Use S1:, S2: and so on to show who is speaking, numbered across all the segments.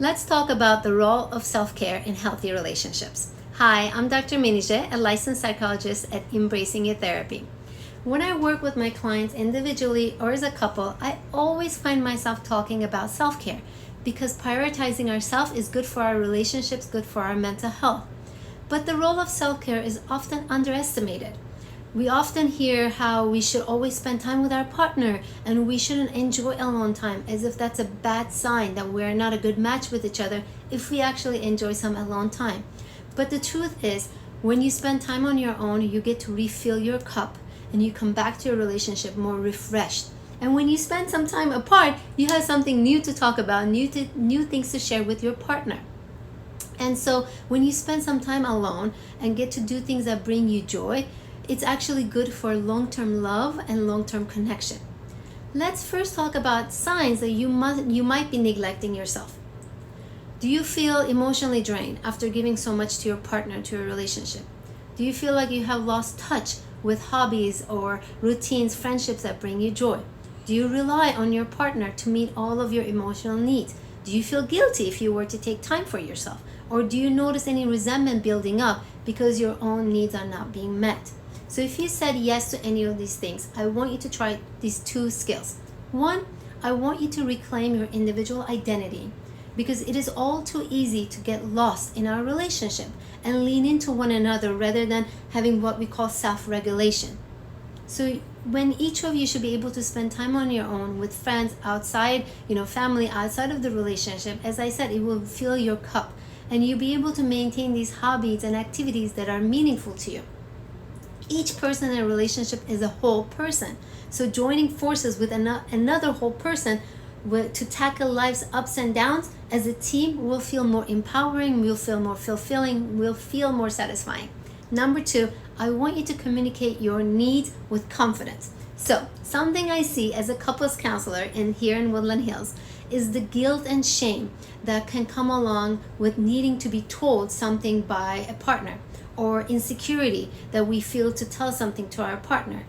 S1: Let's talk about the role of self-care in healthy relationships. Hi, I'm Dr. Minije, a licensed psychologist at Embracing Your Therapy. When I work with my clients individually or as a couple, I always find myself talking about self-care because prioritizing ourselves is good for our relationships, good for our mental health. But the role of self-care is often underestimated. We often hear how we should always spend time with our partner and we shouldn't enjoy alone time, as if that's a bad sign that we're not a good match with each other if we actually enjoy some alone time. But the truth is, when you spend time on your own, you get to refill your cup and you come back to your relationship more refreshed. And when you spend some time apart, you have something new to talk about, new things to share with your partner. And so when you spend some time alone and get to do things that bring you joy, it's actually good for long-term love and long-term connection. Let's first talk about signs that you might be neglecting yourself. Do you feel emotionally drained after giving so much to your partner, to your relationship? Do you feel like you have lost touch with hobbies or routines, friendships that bring you joy? Do you rely on your partner to meet all of your emotional needs? Do you feel guilty if you were to take time for yourself? Or do you notice any resentment building up because your own needs are not being met? So if you said yes to any of these things, I want you to try these two skills. One, I want you to reclaim your individual identity, because it is all too easy to get lost in our relationship and lean into one another rather than having what we call self-regulation. So when each of you should be able to spend time on your own with friends outside, family outside of the relationship, as I said, it will fill your cup and you'll be able to maintain these hobbies and activities that are meaningful to you. Each person in a relationship is a whole person. So joining forces with another whole person to tackle life's ups and downs as a team will feel more empowering, will feel more fulfilling, will feel more satisfying. Number two, I want you to communicate your needs with confidence. So something I see as a couples counselor here in Woodland Hills is the guilt and shame that can come along with needing to be told something by a partner, or insecurity that we feel to tell something to our partner.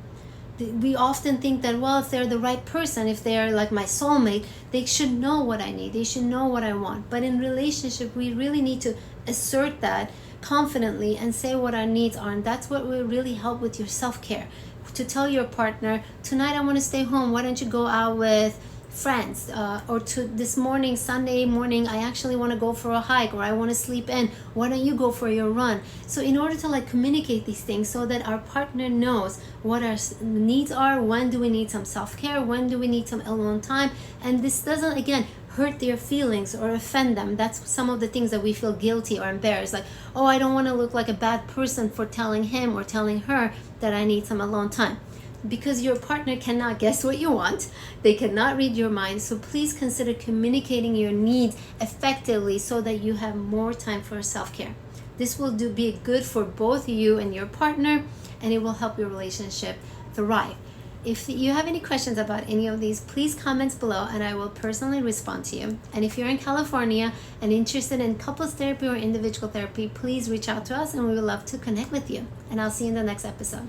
S1: We often think that, well, if they're the right person, if they're like my soulmate, they should know what I need, they should know what I want. But in relationship, we really need to assert that confidently and say what our needs are. And that's what will really help with your self-care. To tell your partner, tonight I want to stay home, why don't you go out with friends, or to this morning, Sunday morning, I actually want to go for a hike, or I want to sleep in, why don't you go for your run? So in order to communicate these things so that our partner knows what our needs are, when do we need some self-care, when do we need some alone time, and this doesn't again hurt their feelings or offend them. That's some of the things that we feel guilty or embarrassed, like, oh, I don't want to look like a bad person for telling him or telling her that I need some alone time. Because your partner cannot guess what you want, they cannot read your mind, so please consider communicating your needs effectively so that you have more time for self-care. This will be good for both you and your partner, and it will help your relationship thrive. If you have any questions about any of these, please comment below and I will personally respond to you. And if you're in California and interested in couples therapy or individual therapy, please reach out to us and we would love to connect with you. And I'll see you in the next episode.